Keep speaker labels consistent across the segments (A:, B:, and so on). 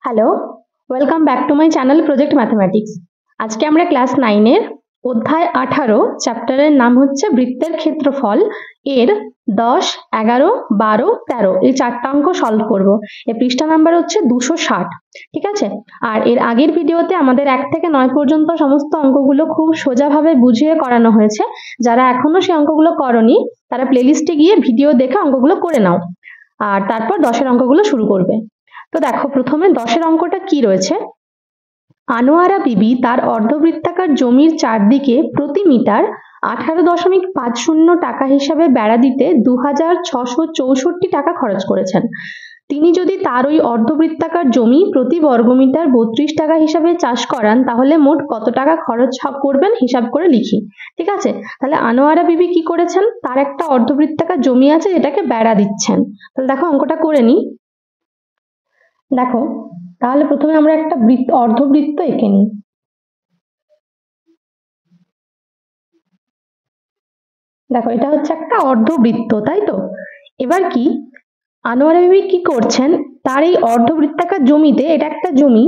A: Hello, welcome back to my channel project mathematics. আজকে আমরা class 9-এর অধ্যায় 18 চ্যাপ্টারের নাম হচ্ছে বৃত্তের ক্ষেত্রফল এর 10, 11, 12, 13 এই চারটা অঙ্ক সলভ করব। এর পৃষ্ঠা নাম্বার হচ্ছে 260। ঠিক আছে, আর এর আগের ভিডিওতে আমাদের 1 থেকে 9 পর্যন্ত সমস্ত অঙ্কগুলো খুব সোজাভাবে বুঝিয়ে করানো হয়েছে। যারা এখনো সেই অঙ্কগুলো করনি তারা প্লেলিস্টে গিয়ে ভিডিও দেখে অঙ্কগুলো করে নাও, আর তারপর 10-এর অঙ্কগুলো শুরু করবে। তো দেখো, প্রথমে 10-এর অঙ্কটা কি রয়েছে। আনোয়ারা বিবি তার অর্ধবৃত্তাকার জমির চারদিকে প্রতি মিটার 18.50 টাকা হিসাবে বেড়া দিতে 2664 টাকা খরচ করেছেন। তিনি যদি তার ওই অর্ধবৃত্তাকার জমি প্রতি বর্গমিটার 32 টাকা হিসাবে চাষ করান তাহলে মোট কত টাকা খরচ করবেন হিসাব করে লিখি। ঠিক আছে, তাহলে আনোয়ারা বিবি কি করেছেন, তার একটা অর্ধবৃত্তাকার জমি আছে যেটাকে বেড়া দিচ্ছেন। তাহলে দেখো অঙ্কটা করে নিই। দেখো, তাহলে প্রথমে আমরা একটা অর্ধবৃত্ত এঁকে নিই। দেখো, এটা হচ্ছে একটা অর্ধবৃত্ত, তাই তো? এবার কি আনোয়ারা বিবি কি করছেন, তার এই অর্ধবৃত্তাকার জমিতে, এটা একটা জমি,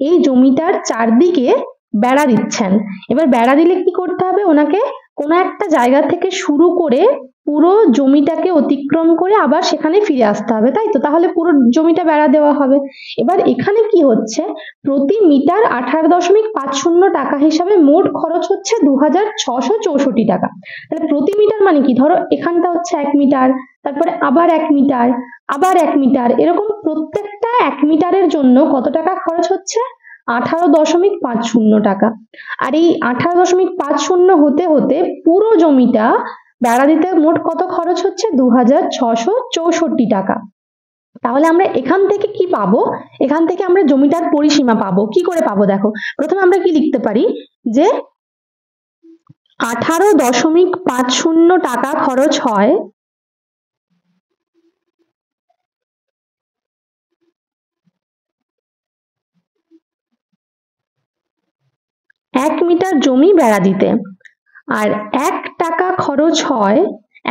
A: এই জমিটার চারদিকে বেড়া দিচ্ছেন। এবার বেড়া দিলে কি করতে হবে, ওনাকে কোনো একটা জায়গা থেকে শুরু করে পুরো জমিটাকে অতিক্রম করে আবার সেখানে ফিরে আসতে হবে, তাই তো? তাহলে পুরো জমিটা বেড়া দেওয়া হবে। এবার এখানে কি হচ্ছে, প্রতি মিটার 18.50 টাকা হিসাবে মোট খরচ হচ্ছে 2664 টাকা। তাহলে প্রতি মিটার মানে কি, ধরো এখানটা হচ্ছে 1 মিটার, তারপরে আবার 1 মিটার, আবার 1 মিটার, এরকম প্রত্যেকটা 1 মিটারের জন্য কত টাকা খরচ হচ্ছে, 18.50 টাকা। আর এই 18.50 হতে হতে পুরো জমিটা বেড়া দিতে মোট কত খরচ হচ্ছে, 2664 টাকা। তাহলে আমরা এখান থেকে কি পাবো, এখান থেকে আমরা জমিটার পরিসীমা পাবো। কি করে পাবো, দেখো প্রথমে আমরা কি লিখতে পারি, যে 18.50 টাকা খরচ হয় এক মিটার জমি বেড়া দিতে, আর 1 টাকা খরচ হয়,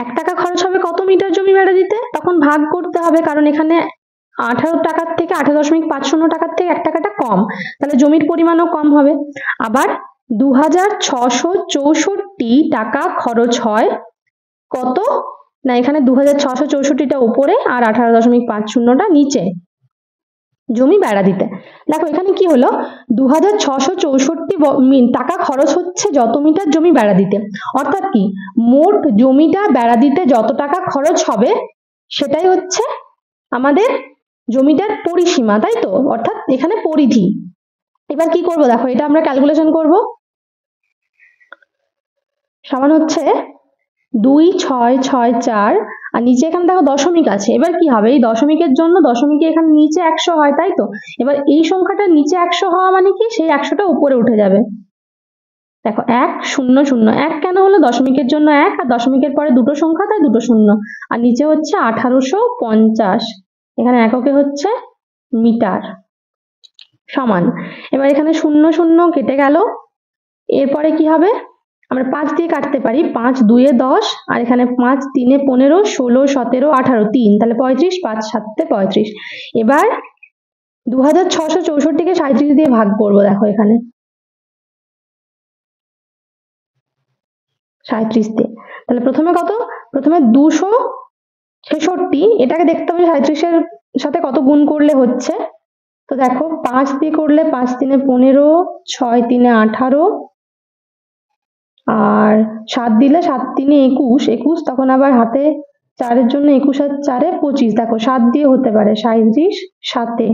A: 1 টাকা খরচ হবে কত মিটার জমি বেড়া দিতে, তখন ভাগ করতে হবে, কারণ এখানে 18 টাকার থেকে 18.50 টাকার থেকে 1 টাকাটা কম, তাহলে জমির পরিমাণও কম হবে। আবার 2664 টাকা খরচ হয় কত না, এখানে 2664টা উপরে আর 18.50টা নিচে জমি বেড়া দিতে। দেখো এখানে কি হলো, 2664 টাকা খরচ হচ্ছে যত মিটার জমি বেড়া দিতে, অর্থাৎ কি মোট জমিটা বেড়া দিতে যত টাকা খরচ হবে সেটাই হচ্ছে আমাদের জমিটার পরিসীমা, তাই তো? অর্থাৎ এখানে পরিধি। এবার কি করব, দেখো এটা আমরা ক্যালকুলেশন করব। সমান হচ্ছে 2664, আর নিচে এখানে দেখো দশমিক আছে। এবার কি হবে, এই দশমিকের জন্য দশমিকে এখানে নিচে 100 হয়, তাই তো? এবার এই সংখ্যাটা নিচে 100 হওয়া মানে কি, সেই 100টা উপরে উঠে যাবে। দেখো 100, 1 কেন হলো, দশমিকের জন্য 1, আর দশমিকের পরে দুটো সংখ্যা তাই দুটো শূন্য, আর নিচে হচ্ছে 1850, এখানে এককে হচ্ছে মিটার, সমান। এবার এখানে 0 কেটে গেল, এরপরে কি হবে, আমরা 5 দিয়ে কাটতে পারি, 5 2 10, আর এখানে 5 3 15, 16 17 18, 3, তাহলে 35, 5 7 35। এবার 2664 কে 37 দিয়ে ভাগ করব। দেখো এখানে 37 দিয়ে, তাহলে প্রথমে কত, প্রথমে 266, এটাকে দেখতে হবে 37-এর সাথে কত গুণ করলে হচ্ছে। তো দেখো 5 দিয়ে করলে 5 3 15, 6 3 18, আর 7 দিলে 7 3 21, 21, তখন আবার হাতে 4-এর জন্য 21 আর 4-এ 25। দেখো 7 দিয়ে হতে পারে, 37 7-এ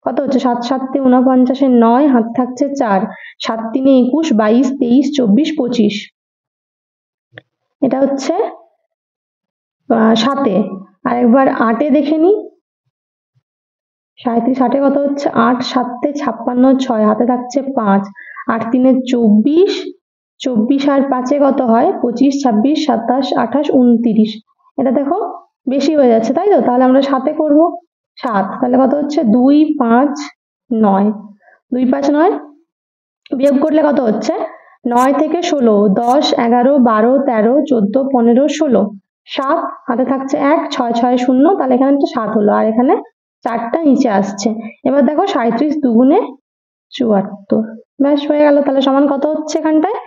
A: কত হচ্ছে, 7 7 49, 9 হাত থাকছে 4, 7 3 21, 22 23 24 25, এটা হচ্ছে 7-এ। আর একবার 8-এ দেখে নি, 37 8-এ কত হচ্ছে, 8 7 56, 6 হাতে থাকছে 5, 8 3 24, 24 আর 5-এ কত হয়, 25 26 27 28 29, এটা দেখো বেশি হয়ে যাচ্ছে, তাই তো? তাহলে আমরা 7-এ করব, 7, তাহলে কত হচ্ছে 2 5 9, 2 5 9, বিয়োগ করলে কত হচ্ছে, 9 থেকে 16, 10 11 12 13 14 15 16, 7 হাতে থাকছে 1, 6 6 0, তাহলে এখানে 7 হলো, আর এখানে 4টা নিচে আসছে। এবার দেখো 37 দুগুণে 74, ব্যাস হয়ে গেল। তাহলে সমান কত হচ্ছে এখানটায়?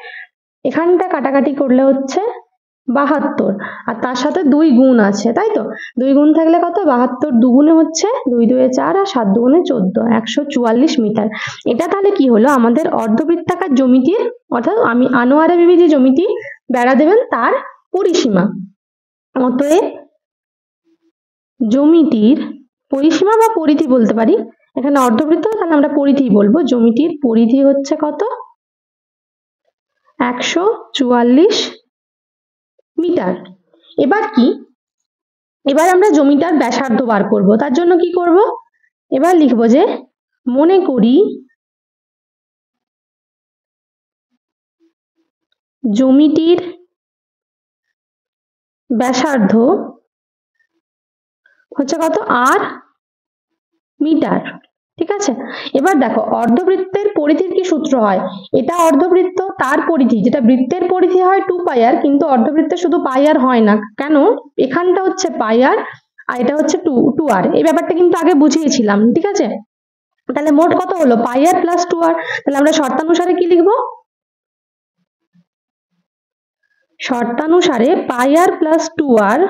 A: এখানটা কাটাকাটি করলে হচ্ছে 72, আর তার সাথে 2 গুণ আছে, তাই তো? 2 গুণ থাকলে কত? 72 দুগুণে হচ্ছে 2 2 4 আর 7 দুগুণে 14, 144 মিটার। এটা তাহলে কি হলো? আমাদের অর্ধবৃত্তাকার জমিটির, অর্থাৎ আমি আনোয়ারা বিবি যে জমিটি বেড়া দেবেন তার পরিসীমা। অতএব জমিটির পরিসীমা বা পরিধি বলতে পারি, এখানে অর্ধবৃত্ত তাহলে আমরা পরিধি বলবো। জমিটির পরিধি হচ্ছে কত? 144 মিটার। এবার কি? এবার আমরা জমিটার ব্যাসার্ধ বার করব। তার জন্য কি করব? এবার লিখব যে মনে করি জমিটির ব্যাসার্ধ হচ্ছে কত? আর মিটার। ঠিক আছে, এবার দেখো অর্ধবৃত্তের পরিধির কি সূত্র হয়? এটা অর্ধবৃত্ত, তার পরিধি, যেটা বৃত্তের পরিধি হয় 2πr, কিন্তু অর্ধবৃত্তে শুধু πr হয় না। কেন? এখানটা হচ্ছে πr আর এটা হচ্ছে 2r। এই ব্যাপারটা কিন্তু আগে বুঝিয়েছিলাম, ঠিক আছে? তাহলে মোট কত হলো? πr plus 2r। তাহলে আমরা শর্তানুসারে কি লিখবো? শর্তানুসারে πr প্লাস 2r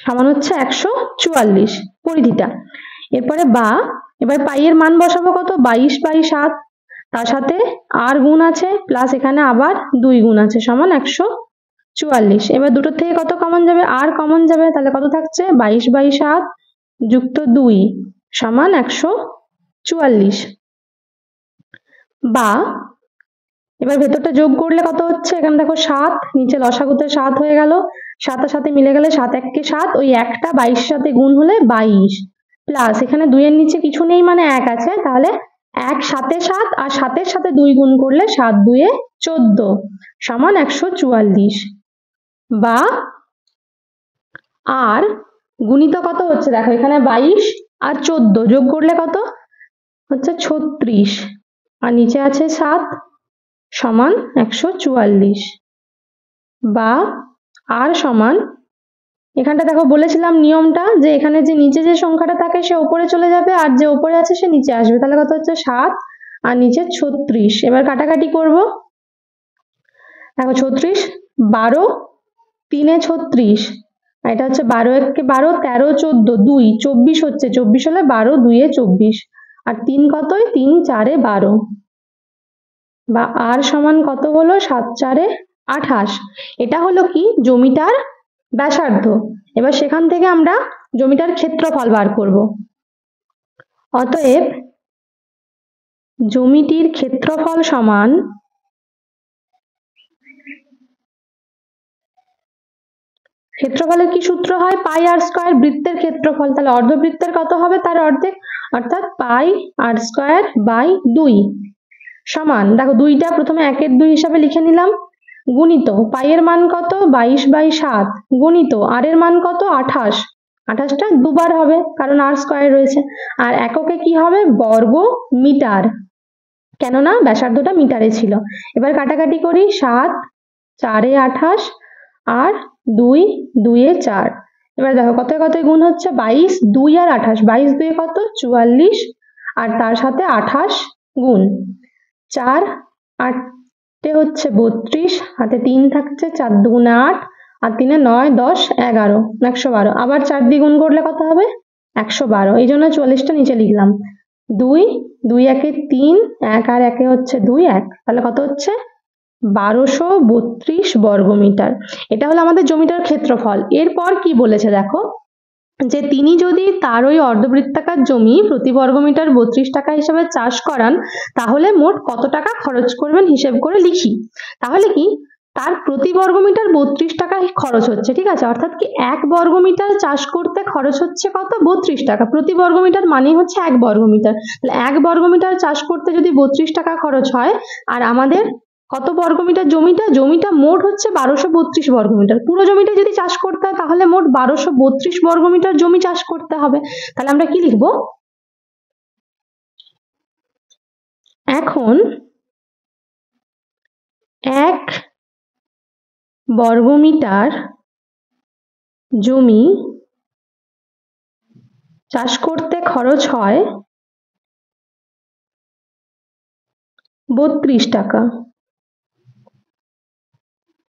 A: সমান হচ্ছে 144 পরিধিটা। এরপরে বা, এবার পাই এর মান বসাবো কত? 22/7, তার সাথে আর গুণ আছে প্লাস এখানে আবার 2 গুণ আছে, সমান 144। এবার দুটোর থেকে কত কমন যাবে? আর কমন যাবে, তাহলে কত থাকছে? 22/7 যুক্ত 2 সমান 144। বা এবার ভেতরটা যোগ করলে কত হচ্ছে? এখানে দেখো 7, নিচে লসাগুতে 7 হয়ে গেল, 7 এর সাথে মিলে গেলে 7 1 7, ওই একটা 22 সাথে গুণ হলে 22, প্লাস এখানে 2 এর নিচে কিছু নেই মানে 1 আছে, তাহলে 1 7 এ 7 আর 7 এর সাথে 2 গুণ করলে 7 2 এ 14 সমান 144। বা আর গুণিত কত হচ্ছে? দেখো এখানে 22 আর 14 যোগ করলে কত হচ্ছে? 36, আর নিচে আছে 7 সমান 144। বা আর সমান, এখানটা দেখো বলেছিলাম নিয়মটা, যে এখানে যে নিচে যে সংখ্যাটা থাকে সে উপরে চলে যাবে, আর যে উপরে আছে সে নিচে আসবে। তাহলে কত হচ্ছে? 7 আর নিচে 36। এবার কাটাকাটি করব। দেখো 36 12 3 এ 36, আর এটা হচ্ছে 12 1 12, 13 14 2 24 হচ্ছে, 24 হলে 12 2 এ 24, আর 3 কতই? 3 4 এ 12। বা আর সমান কত হলো? 7 4 এ 28। এটা হলো কি? জমিটার ব্যাসার্ধ। এবার সেখান থেকে আমরা জমিটার ক্ষেত্রফল বার করব। অতএব জমিটির ক্ষেত্রফল সমান ক্ষেত্রফলের কি সূত্র হয়? পাই আর স্কয়ার, বৃত্তের ক্ষেত্রফল। তাহলে অর্ধবৃত্তের কত হবে? তার অর্ধেক, অর্থাৎ পাই আর স্কয়ার বাই 2 সমান, দেখো 2টা প্রথমে 1 2 হিসাবে লিখে নিলাম, গুণিত পাই এর মান কত? 22/7, গুণিত আর এর মান কত? 28, 28টা দুবার হবে কারণ আর স্কয়ার রয়েছে, আর এককে কি হবে? বর্গ মিটার, কেননা ব্যাসার্ধটা মিটারে ছিল। এবার কাটাকাটি করি, 7 4 এ 28 আর 2 2 এ 4। এবার দেখো কত কত গুণ হচ্ছে? 22 2 আর 28, 22 2 কত? 44, আর তার সাথে 28 গুণ 4 8 হচ্ছে 32, হাতে 3 থাকছে, 4 2 8 আর 3 9 10 11 112, আবার 4 দিয়ে গুণ করলে কত হবে? 112। এই জন্য 44টা নিচে লিখলাম। 2 2 1 3, 1 আর 1 হচ্ছে 2 1, তাহলে কত হচ্ছে? 1232 বর্গমিটার। এটা হলো আমাদের জমিটার ক্ষেত্রফল। এরপর কি বলেছে দেখো, যে তিনি যদি তার ওই অর্ধবৃত্তাকার জমি প্রতি বর্গমিটার 32 টাকা হিসাবে চাষ করান, তাহলে মোট কত টাকা খরচ করবেন হিসেব করে লিখি। তাহলে কি, তার প্রতি বর্গমিটার 32 টাকা খরচ হচ্ছে, ঠিক আছে? অর্থাৎ কি 1 বর্গমিটার চাষ করতে খরচ হচ্ছে কত? 32 টাকা। প্রতি বর্গমিটার মানেই হচ্ছে 1 বর্গমিটার। তাহলে 1 বর্গমিটার চাষ করতে যদি 32 টাকা খরচ হয়, আর আমাদের কত বর্গমিটার জমিটা? জমিটা মোট হচ্ছে 1232 বর্গমিটার। পুরো জমিটা যদি চাষ করতে হয় তাহলে মোট 1232 বর্গমিটার জমি চাষ করতে হবে। তাহলে আমরা কি লিখব? এখন 1 বর্গমিটার জমি চাষ করতে খরচ হয় 32 টাকা।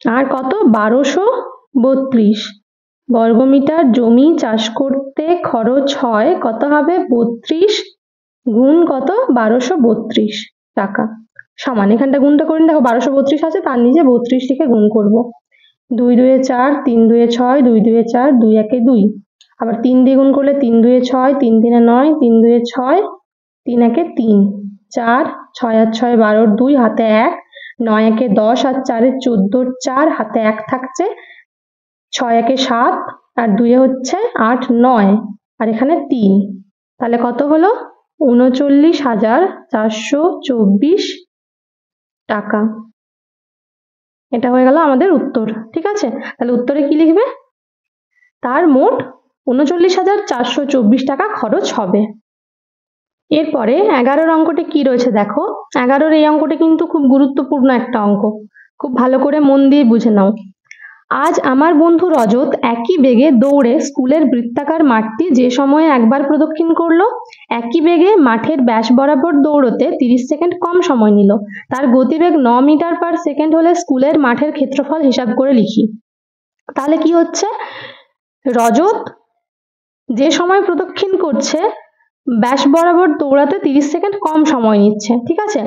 A: আর কত? 1232 বর্গমিটার জমি চাষ করতে খরচ হয় কত হবে? 32 গুণ কত? 1232 টাকা সমান, এখানটা গুণটা করে দেখো 1232 আছে, তার নিচে 32 লিখে গুণ করব। 2 2 4, 3 2 6, 2 2 4, 2 1 2, আবার 3 দিয়ে গুণ করলে 3 2 6, 3 3 9, 3 2 6, 3 1 3, 4, 6 আর 6 12, 2 হাতে 1, 9 1 10 আর 4 14, 4 হাতে 1 থাকছে, 6 1 7 আর 2 হচ্ছে 8 9 আর এখানে 3, তাহলে কত হলো? 39,424 টাকা। এটা হয়ে গেল আমাদের উত্তর। ঠিক আছে, তাহলে উত্তরে কি লিখবে? তার মোট 39,424 টাকা খরচ হবে। এরপরে 11 অঙ্কটি কি রয়েছে দেখো। 11 এই অঙ্কটি কিন্তু খুব গুরুত্বপূর্ণ একটা অঙ্ক, খুব ভালো করে মন দিয়ে বুঝে নাও। আজ আমার বন্ধু রজত একই বেগে দৌড়ে স্কুলের বৃত্তাকার মাঠটি যে সময়ে একবার প্রদক্ষিণ করলো, একই বেগে মাঠের ব্যাস বরাবর দৌড়তে 30 সেকেন্ড কম সময় নিল। তার গতিবেগ 9 মিটার পার সেকেন্ড হলে স্কুলের মাঠের ক্ষেত্রফল হিসাব করে লিখি। তাহলে কি হচ্ছে? রজত যে সময় প্রদক্ষিণ করছে ব্যাস বরাবর দৌড়াতে 30 সেকেন্ড কম সময় নিচ্ছে, ঠিক আছে,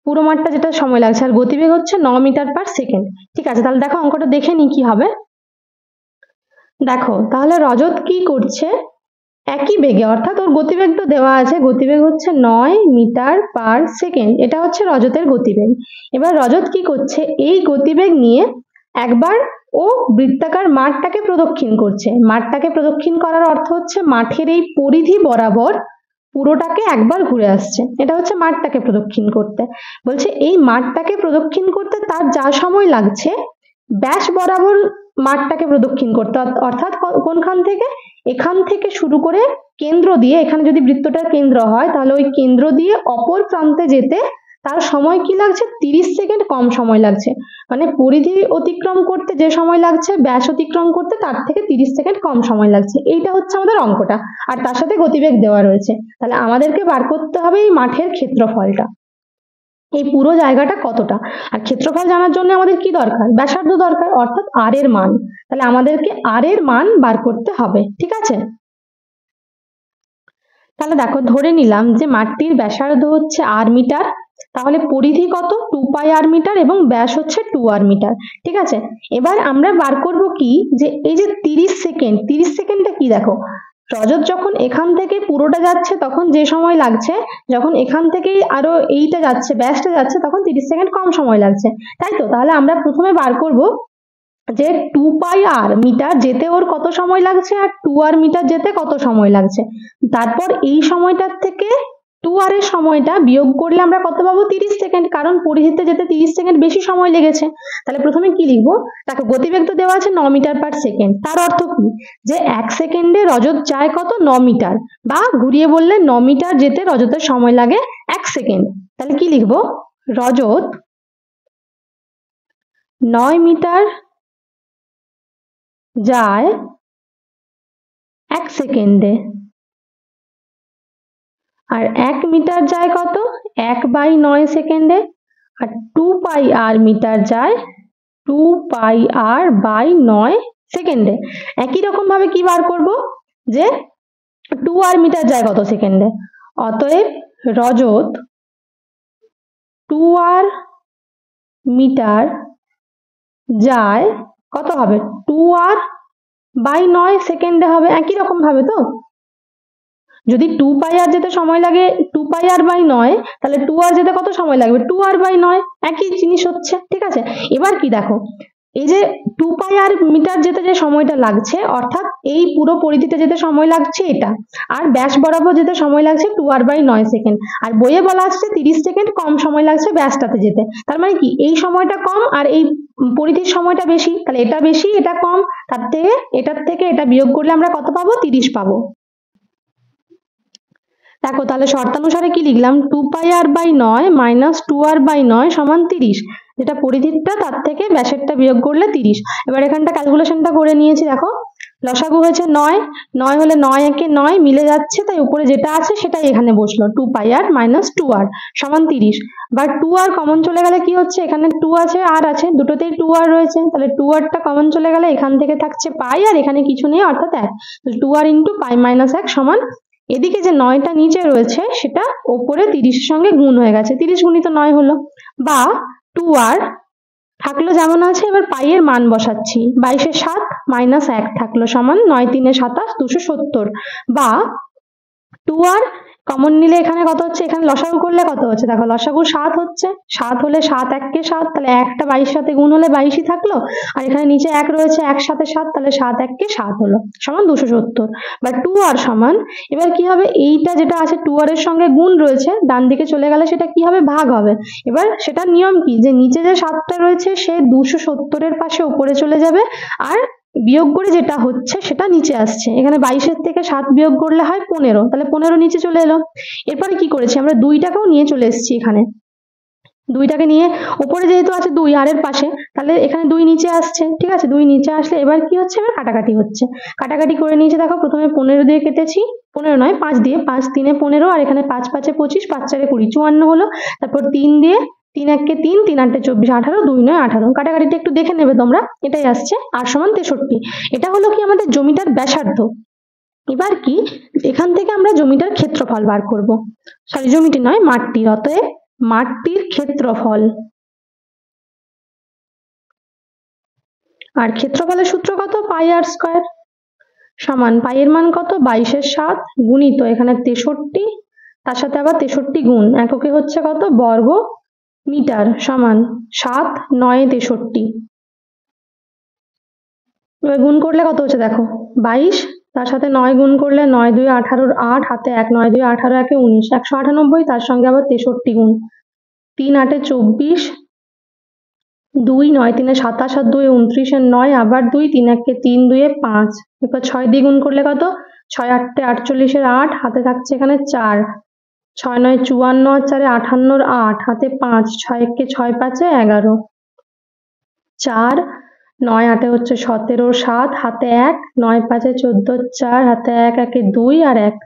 A: পুরো মাঠটা যেটা সময় লাগছে, আর গতিবেগ হচ্ছে 9 মিটার পার সেকেন্ড। ঠিক আছে, তাহলে দেখো অঙ্কটা দেখে নি কি হবে। দেখো তাহলে রজত কি করছে? একই বেগে, অর্থাৎ ওর গতিবেগ তো দেওয়া আছে, গতিবেগ হচ্ছে 9 মিটার পার সেকেন্ড, এটা হচ্ছে রজতের গতিবেগ। এবার রজত কি করছে? এই গতিবেগ নিয়ে একবার ও বৃত্তাকার মাঠটাকে প্রদক্ষিণ করছে। মাঠটাকে প্রদক্ষিণ করার অর্থ হচ্ছে মাঠের এই পরিধি বরাবর পুরোটাকে একবার ঘুরে আসছে, এটা হচ্ছে মাঠটাকে প্রদক্ষিণ করতে। বলছে এই মাঠটাকে প্রদক্ষিণ করতে তার যা সময় লাগছে ব্যাস বরাবর মাঠটাকে প্রদক্ষিণ করতে, অর্থাৎ কোনখান থেকে? এখান থেকে শুরু করে কেন্দ্র দিয়ে, এখানে যদি বৃত্তটার কেন্দ্র হয় তাহলে ওই কেন্দ্র দিয়ে অপর প্রান্তে যেতে তার সময় কি লাগছে? 30 সেকেন্ড কম সময় লাগছে। মানে পরিধি অতিক্রম করতে যে সময় লাগছে ব্যাস অতিক্রম করতে তার থেকে 30 সেকেন্ড কম সময় লাগছে। এইটা হচ্ছে আমাদের অঙ্কটা, আর তার সাথে গতিবেগ দেওয়া রয়েছে। তাহলে আমাদেরকে বার করতে হবে এই মাঠের ক্ষেত্রফলটা, এই পুরো জায়গাটা কতটা। আর ক্ষেত্রফল জানার জন্য আমাদের কি দরকার? ব্যাসার্ধ দরকার, অর্থাৎ আর এর মান। তাহলে আমাদেরকে আর এর মান বার করতে হবে। ঠিক আছে, তাহলে দেখো ধরে নিলাম যে মাঠটির ব্যাসার্ধ হচ্ছে আর মিটার, তাহলে পরিধি কত? 2 পাই আর মিটার এবং ব্যাস হচ্ছে 2 আর মিটার। ঠিক আছে, এবার আমরা বার করব কি, যে এই যে 30 সেকেন্ড, 30 সেকেন্ডটা কি দেখো, রজত যখন এখান থেকে পুরোটা যাচ্ছে তখন যে সময় লাগছে, যখন এখান থেকে আরো এইটা যাচ্ছে ব্যাসটা যাচ্ছে তখন 30 সেকেন্ড কম সময় লাগছে, তাই তো? তাহলে আমরা প্রথমে বার করব যে 2 পাই আর মিটার যেতে ওর কত সময় লাগছে আর 2 আর মিটার যেতে কত সময় লাগছে। তারপর এই সময়টার থেকে 2 আর এর সময়টা বিয়োগ করলে আমরা কত পাবো? 30 সেকেন্ড, কারণ পরিধিতে যেতে 30 সেকেন্ড বেশি সময় লেগেছে। তাহলে প্রথমে কি লিখবো? তাকে গতিবেগ তো দেওয়া আছে 9 মিটার পার সেকেন্ড, তার অর্থ কি? যে 1 সেকেন্ডে রজত যায় কত? 9 মিটার, বা ঘুরিয়ে বললে 9 মিটার যেতে রজতের সময় লাগে 1 সেকেন্ড। তাহলে কি লিখবো? রজত 9 মিটার যায় 1 সেকেন্ডে, আর 1 মিটার যায় কত? 1/9 সেকেন্ডে, আর 2 পাই আর মিটার যায় 2 পাই আর বাই 9 সেকেন্ডে। একই রকম ভাবে কি বার করব? যে 2 আর মিটার যায় কত সেকেন্ডে, অতএব রজত 2 আর মিটার যায় কত হবে? 2 আর বাই 9 সেকেন্ডে হবে। একই রকম ভাবে তো, যদি 2 পাই আর যেতে সময় লাগে 2 পাই আর বাই 9, তাহলে 2 আর যেতে কত সময় লাগবে? 2 আর বাই 9, একই জিনিস হচ্ছে। ঠিক আছে, এবার কি দেখো, এই যে 2 পাই আর মিটার যেতে যে সময়টা লাগছে, অর্থাৎ এই পুরো পরিধিতে যেতে সময় লাগছে এটা, আর ব্যাস বরাবর যেতে সময় লাগছে 2 আর বাই 9 সেকেন্ড, আর বইয়ে বলা আসছে 30 সেকেন্ড কম সময় লাগছে ব্যাসটাতে যেতে। তার মানে কি এই সময়টা কম আর এই পরিধির সময়টা বেশি, তাহলে এটা বেশি এটা কম, তার থেকে এটার থেকে এটা বিয়োগ করলে আমরা কত পাবো? 30 পাবো। দেখো তাহলে শর্তানুসারে কি লিখলাম? 2 পাই আর বাই 9 মাইনাস 2 আর বাই 9 সমান 30, যেটা পরিধিটা তার থেকে ব্যাসেরটা বিয়োগ করলে 30। এবার এখানটা ক্যালকুলেশনটা করে নিয়েছি। দেখো লসাগু হয়েছে 9, 9 হলে 9 একে 9 মিলে যাচ্ছে, তাই উপরে যেটা আছে সেটাই এখানে বসলো, 2πr মাইনাস 2r সমান 30। বা 2r কমন চলে গেলে কি হচ্ছে, এখানে 2 আছে আর আছে, দুটোতেই 2r রয়েছে, তাহলে 2rটা কমন চলে গেলে এখান থেকে থাকছে পাই আর এখানে কিছু নেই অর্থাৎ 1, তাহলে 2r ইন্টু পাই মাইনাস 1 সমান, এদিকে যে 9টা নিচে রয়েছে সেটা ওপরে 30 এর সঙ্গে গুণ হয়ে গেছে, 30 গুণিত 9 হলো। বা 2r থাকলো যেমন আছে, এবার পাই এর মান বসাচ্ছি, 22 এর 7 মাইনাস 1 থাকলো সমান 9 3 27 270। বা 2r কমন নিলে এখানে কত হচ্ছে, এখানে লসাগু করলে কত হচ্ছে, দেখো লসাগু 7 হচ্ছে, 7 হলে 7 1 7, তাহলে একটা 22 সাথে গুণ হলে 22ই থাকলো, আর এখানে নিচে 1 রয়েছে 1 সাথে 7, তাহলে 7 1 7 হলো সমান 270। বা 2r সমান, এবার কি হবে, এইটা যেটা আছে 2r এর সঙ্গে গুণ রয়েছে, ডান দিকে চলে গেলে সেটা কি হবে, ভাগ হবে। এবার সেটার নিয়ম কি, যে নিচে যে 7টা রয়েছে সে 270 এর পাশে উপরে চলে যাবে, আর বিয়োগ করে যেটা হচ্ছে সেটা নিচে আসছে, এখানে 22 এর থেকে 7 বিয়োগ করলে হয় 15, তাহলে 15 নিচে চলে এলো। এরপরে কি করেছি আমরা, 2টাকেও নিয়ে চলে এসেছি এখানে, 2টাকে নিয়ে উপরে যেহেতু আছে 2 আর এর পাশে, তাহলে এখানে 2 নিচে আসছে, ঠিক আছে, 2 নিচে আসলে এবার কি হচ্ছে, এবার কাটাকাটি হচ্ছে, কাটাকাটি করে নিয়েছে, দেখো প্রথমে 15 দিয়ে কেটেছি, 15 নয় 5 দিয়ে, 5 3 15, আর এখানে 5 5 25, 5 4 20 54 হলো, তারপর 3 দিয়ে, 3 1 3, 3 8 24 18, 2 9 18, কাটাকাটিটা একটু দেখে নেবে তোমরা, এটাই আসছে r সমান 63। এটা হলো কি আমাদের জমিটার ব্যাসার্ধ। এবার কি, এখান থেকে আমরা জমিটার ক্ষেত্রফল বার করব, সরি জমিটি নয় মাঠটির, অতএব মাঠটির ক্ষেত্রফল, আর ক্ষেত্রফলের সূত্র কত, পাই আর স্কয়ার সমান পাই এর মান কত, 22 এর 7 গুণিত এখানে 63, তার সাথে আবার 63 গুণ, এককে হচ্ছে কত, বর্গ মিটার সমান 7 9 63। এবার গুণ করলে কত হচ্ছে দেখো, 22 তার সাথে 9 গুণ করলে 9 2 18, 8 হাতে 1, 9 2 18 1 19, 198, তার সঙ্গে আবার 63 গুণ, 3 8 24, 2 9 3 27 আর 2 29 এর 9, আবার 2 3 1 3 2 5, এরপর 6 দিয়ে গুণ করলে কত, 6 8 48 এর 8 হাতে থাকছে এখানে 4, 6 9 54 আর 4 58 এর 8 হাতে 5, 6 1 6 5 11, 4 9 8 হচ্ছে 17, 7 হাতে 1, 9 5 14, 4 হাতে 1 1 2 আর 1,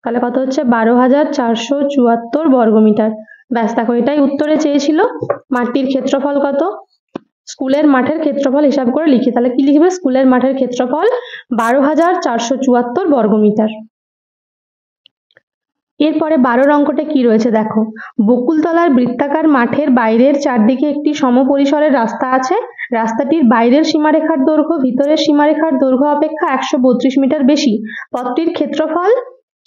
A: তাহলে কত হচ্ছে 12,474 বর্গমিটার। ব্যাস, দেখো এটাই উত্তরে চেয়েছিল, মাঠটির ক্ষেত্রফল কত, স্কুলের মাঠের ক্ষেত্রফল হিসাব করে লিখি, তাহলে কি লিখবে, স্কুলের মাঠের ক্ষেত্রফল 12,474 বর্গমিটার। এরপরে 12 অঙ্কটা কি রয়েছে দেখো, বকুলতলার বৃত্তাকার মাঠের বাইরের চারদিকে একটি সমপরিসরের রাস্তা আছে, রাস্তাটির বাইরের সীমারেখার দৈর্ঘ্য ভিতরের সীমারেখার দৈর্ঘ্য অপেক্ষা 132 মিটার বেশি, পথটির ক্ষেত্রফল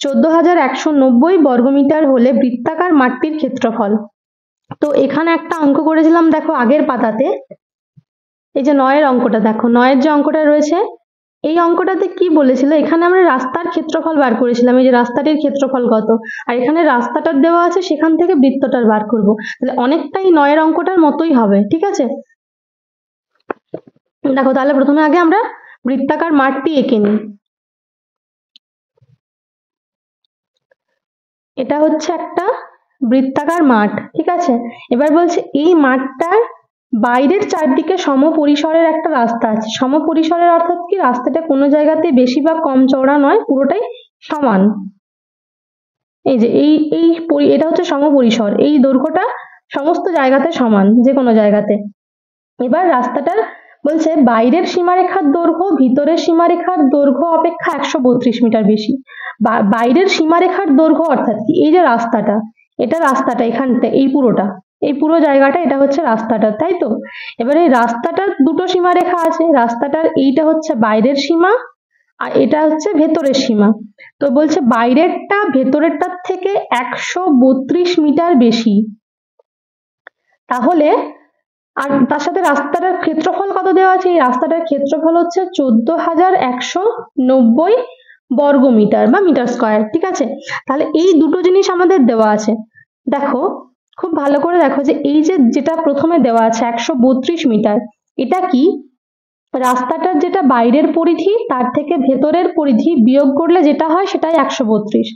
A: 14,190 বর্গমিটার হলে বৃত্তাকার মাঠটির ক্ষেত্রফল। তো এখানে একটা অঙ্ক করেছিলাম দেখো আগের পাতাতে, এই যে 9 এর অঙ্কটা দেখো, 9 এর যে অঙ্কটা রয়েছে, এই অঙ্কটাতে কি বলেছিল, এখানে আমরা রাস্তার ক্ষেত্রফল বার করেছিলাম, এই যে রাস্তাটির ক্ষেত্রফল কত, আর এখানে রাস্তাটার দেওয়া আছে, সেখান থেকে বৃত্তটার বার করব, তাহলে অনেকটাই 9 এর অঙ্কটার মতোই হবে, ঠিক আছে। দেখো তাহলে প্রথমে আগে আমরা বৃত্তাকার মাঠটি এঁকে নিই, এটা হচ্ছে একটা বৃত্তাকার মাঠ, ঠিক আছে। এবার বলছে এই মাঠটার বাইরের চারদিকে সমপরিসরের একটা রাস্তা আছে, সমপরিসরের অর্থাৎ কি, রাস্তাটা কোনো জায়গাতে বেশি বা কম চওড়া নয়, পুরোটাই সমান, এই যে এটা হচ্ছে সমপরিসর, এই দৈর্ঘ্যটা সমস্ত জায়গাতে সমান, যে কোনো জায়গাতে। এবার রাস্তাটার বলছে বাইরের সীমারেখার দৈর্ঘ্য ভিতরের সীমারেখার দৈর্ঘ্য অপেক্ষা 132 মিটার বেশি, বাইরের সীমারেখার দৈর্ঘ্য অর্থাৎ কি, এই যে রাস্তাটা, এটা রাস্তাটা এখানটা, এই পুরোটা, এই পুরো জায়গাটা এটা হচ্ছে রাস্তাটা, তাই তো। এবার এই রাস্তাটার দুটো সীমারেখা আছে, রাস্তাটার এইটা হচ্ছে বাইরের সীমা আর এটা হচ্ছে ভেতরের সীমা, তো বলছে বাইরেরটা ভেতরেরটার থেকে 132 মিটার বেশি, তাহলে আর তার সাথে রাস্তাটার ক্ষেত্রফল কত দেওয়া আছে, এই রাস্তাটার ক্ষেত্রফল হচ্ছে 14,190 বর্গমিটার বা মিটার স্কয়ার, ঠিক আছে। তাহলে এই দুটো জিনিস আমাদের দেওয়া আছে, দেখো খুব ভালো করে দেখো, যে এই যে যেটা প্রথমে দেওয়া আছে 132 মিটার, এটা কি, রাস্তাটার যেটা বাইরের পরিধি তার থেকে ভেতরের পরিধি বিয়োগ করলে যেটা হয় সেটাই 132,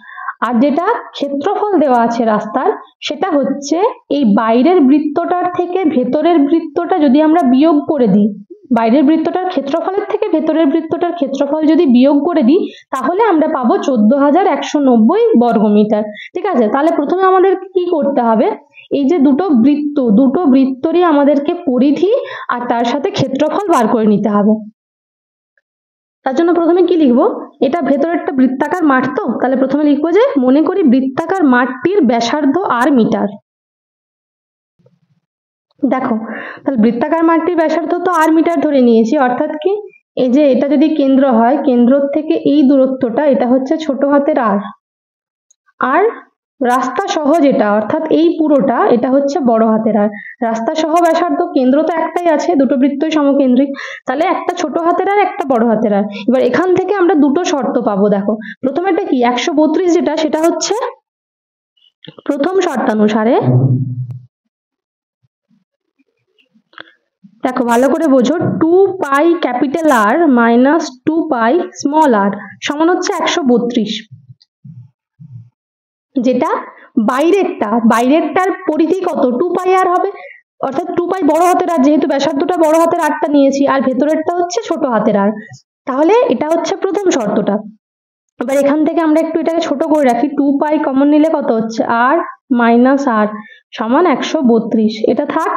A: আর যেটা ক্ষেত্রফল দেওয়া আছে রাস্তার, সেটা হচ্ছে এই বাইরের বৃত্তটার থেকে ভেতরের বৃত্তটা যদি আমরা বিয়োগ করে দিই, বাইরের বৃত্তটার ক্ষেত্রফলের থেকে ভেতরের বৃত্তটার ক্ষেত্রফল যদি বিয়োগ করে দিই তাহলে আমরা পাবো 14,190 বর্গমিটার। ঠিক আছে, তাহলে প্রথমে আমাদের কি করতে হবে, এই যে দুটো বৃত্তরই আমাদেরকে পরিধি আর তার সাথে ক্ষেত্রফল বার করে নিতে হবে। তার জন্য প্রথমে কি লিখবো, এটা ভেতরেরটা বৃত্তাকার মাঠ, তো তাহলে প্রথমে লিখবো যে মনে করি বৃত্তাকার মাঠটির ব্যাসার্ধ আর মিটার। দেখো তাহলে বৃত্তাকার মাঠটির ব্যাসার্ধ তো আর মিটার ধরে নিয়েছি, অর্থাৎ কি এই যে এটা যদি কেন্দ্র হয়, কেন্দ্র থেকে এই দূরত্বটা এটা হচ্ছে ছোট হাতের আর রাস্তা সহ যেটা অর্থাৎ এই পুরোটা এটা হচ্ছে বড় হাতের আর। রাস্তা সহ ব্যাসার্ধ, কেন্দ্র তো একটাই আছে, দুটো বৃত্তই সমকেন্দ্রিক, তাহলে একটা ছোট হাতের আর একটা বড় হাতের আর। এবার এখান থেকে আমরা দুটো শর্ত পাবো। দেখো প্রথমেটা কি 132 যেটা সেটা হচ্ছে প্রথম শর্তানুসারে, দেখো ভালো করে বোঝো, 2 পাই ক্যাপিটাল আর মাইনাস 2 পাই স্মল আর সমান হচ্ছে 132, যেটা বাইরেরটার পরিধি কত 2 পাই আর হবে, অর্থাৎ 2 পাই বড় হাতের আর, যেহেতু ব্যাসার্ধটা বড় হাতের আরটা নিয়েছি আর ভেতরেরটা হচ্ছে ছোট হাতের আর, তাহলে এটা হচ্ছে প্রথম শর্তটা। এবার এখান থেকে আমরা একটু এটাকে ছোট করে রাখি, 2 পাই কমন নিলে কত হচ্ছে আর মাইনাস আর সমান 132, এটা থাক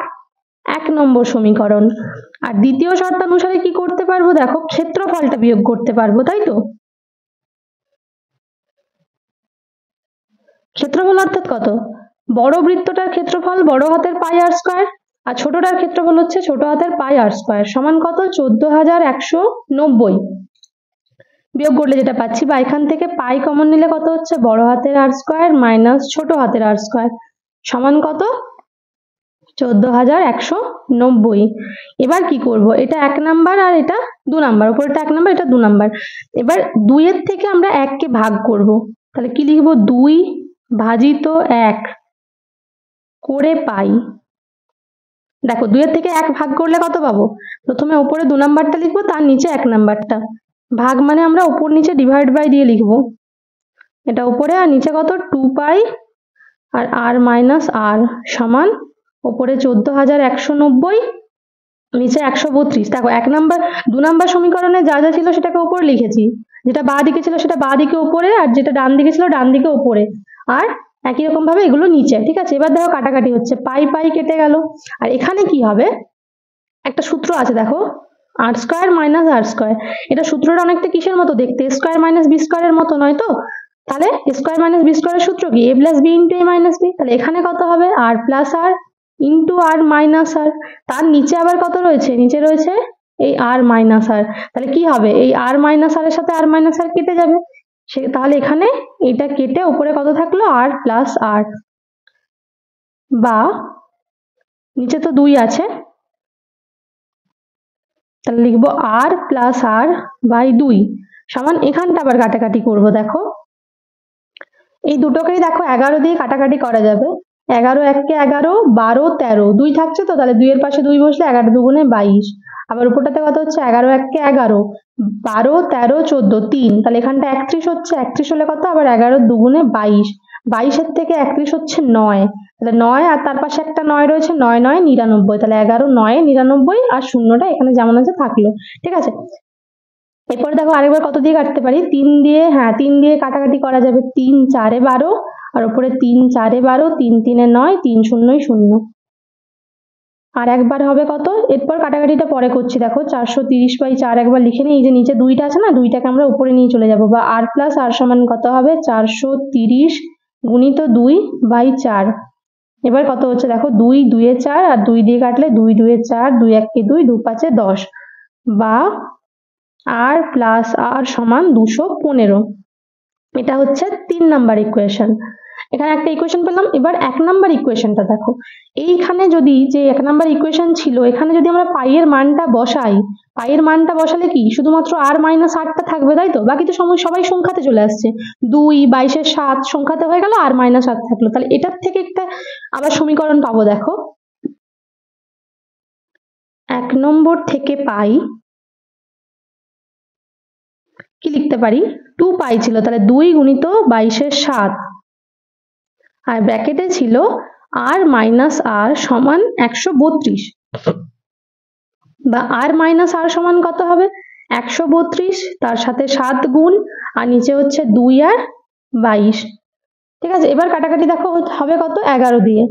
A: 1 নম্বর সমীকরণ। আর দ্বিতীয় শর্তানুসারে কি করতে পারবো, দেখো ক্ষেত্রফলটা বিয়োগ করতে পারবো, তাই তো। ক্ষেত্রফল অর্থাৎ কত, বড় বৃত্তটার ক্ষেত্রফল বড় হাতের পাই আর স্কয়ার আর ছোটটার ক্ষেত্রফল হচ্ছে ছোট হাতের পাই আর স্কয়ার সমান কত 14,190, বিয়োগ করলে যেটা পাচ্ছি, বা এখান থেকে পাই কমন নিলে কত হচ্ছে বড় হাতের আর স্কয়ার মাইনাস ছোট হাতের আর স্কয়ার সমান কত 14,190। এবার কি করব, এটা 1 নাম্বার আর এটা 2 নাম্বার, উপরেরটা 1 নাম্বার এটা 2 নাম্বার। এবার 2 এর থেকে আমরা 1 কে ভাগ করব, তাহলে কি লিখবো 2 ভাজিত 1 করে পাই। দেখো 2 এর থেকে 1 ভাগ করলে কত পাবো, প্রথমে উপরে 2 নাম্বারটা লিখবো তার নিচে 1 নাম্বারটা, ভাগ মানে আমরা উপর নিচে ডিভাইড বাই দিয়ে লিখবো, এটা উপরে আর নিচে কত 2 পাই আর আর মাইনাস আর সমান উপরে 14,190 নিচে 132। দেখো 2 নাম্বার সমীকরণে যা যা ছিল সেটাকে উপরে লিখেছি, যেটা বাঁ দিকে ছিল সেটা বাঁ দিকে উপরে আর যেটা ডান দিকে ছিল ডান দিকে উপরে, আর একই রকম ভাবে এগুলো নিচে। ঠিক আছে, এবার দেখো কাটাকাটি হচ্ছে, পাই পাই কেটে গেল, আর এখানে কি হবে একটা সূত্র আছে, দেখো আর স্কয়ার মাইনাস আর স্কয়ার, এটা সূত্রটা অনেকটা কিসের মতো দেখতে, স্কয়ার মাইনাস বি স্কয়ারের মতো, নয় তো। তাহলে স্কয়ার মাইনাস বি স্কয়ারের সূত্র কি a plus B into a minus B, তাহলে এখানে কত হবে আর প্লাস আর ইন্টু আর মাইনাস আর, তার নিচে আবার কত রয়েছে, নিচে রয়েছে এই আর মাইনাস আর, তাহলে কি হবে এই আর মাইনাস আর এর সাথে আর মাইনাস আর কেটে যাবে, তাহলে এখানে এটা কেটে উপরে কত থাকলো আর প্লাস আর, বা নিচে তো 2 আছে তাহলে লিখবো আর প্লাস আর বাই 2 সমান, এখানটা আবার কাটাকাটি করব। দেখো এই দুটোকেই দেখো 11 দিয়ে কাটাকাটি করা যাবে, 11 1 কে 11 12 13 2 থাকছে তো, তাহলে 2 এর পাশে 2 বসলে 11 দুগুণে 22, আবার উপরটাতে কত হচ্ছে 11 1 কে 11 12 13 14 3, তাহলে এখানটা 31 হচ্ছে, 31 হলে কত আবার 11 দুগুণে 22, 22 এর থেকে 31 হচ্ছে 9, তাহলে 9 আর তার পাশে একটা 9 রয়েছে, 9 9 99, তাহলে 11 9 99 আর শূন্যটা এখানে যেমন আছে থাকলো। ঠিক আছে, এরপর দেখো আরেকবার কত দিয়ে কাটতে পারি, 3 দিয়ে, হ্যাঁ 3 দিয়ে কাটাকাটি করা যাবে, 3 4 এ 12 আর উপরে 3 4 এ 12 3 3 এ 9 3 0 0, আর একবার হবে কত, এরপর কাটাকাটিটা পরে করছি। দেখো 430 বাই 4 একবার লিখে নিই, এই যে নিচে 2টা আছে না, 2টাকে আমরা উপরে নিয়ে চলে যাব, বা আর প্লাস আর সমান কত হবে 430 গুণিত 2 বাই 4, এবার কত হচ্ছে দেখো 2 2 এ 4 আর 2 দিয়ে কাটলে 2 2 এ 4 2 1 কে 2 2 5 এ 10, বা আর প্লাস আর সমান 215, এটা হচ্ছে 3 নাম্বার ইকুয়েশন। এখানে একটা ইকুয়েশন পেলাম। এবার 1 নাম্বার ইকুয়েশনটা দেখো, এইখানে যদি যে 1 নাম্বার ইকুয়েশন ছিল এখানে যদি আমরা পাই এর মানটা বসাই, পাই এর মানটা বসালে কি শুধুমাত্র আর মাইনাস 8টা থাকবে, তাই তো, বাকি তো সবাই সংখ্যাতে চলে আসছে, 2 22 এর 7 সংখ্যাতে হয়ে গেল আর মাইনাস 8 থাকলো, তাহলে এটার থেকে একটা আবার সমীকরণ পাবো। দেখো 1 নম্বর থেকে পাই কি লিখতে পারি, 2 পাই ছিল, তাহলে 2 গুণিত 22 এর 7 আর ব্র্যাকেটে ছিল আর মাইনাস আর সমান 132, বা আর মাইনাস আর সমান কত হবে 132, তার সাথে 7 গুণ আর নিচে হচ্ছে 2 আর 22। ঠিক আছে, এবার কাটাকাটি দেখো হবে কত 11 দিয়ে,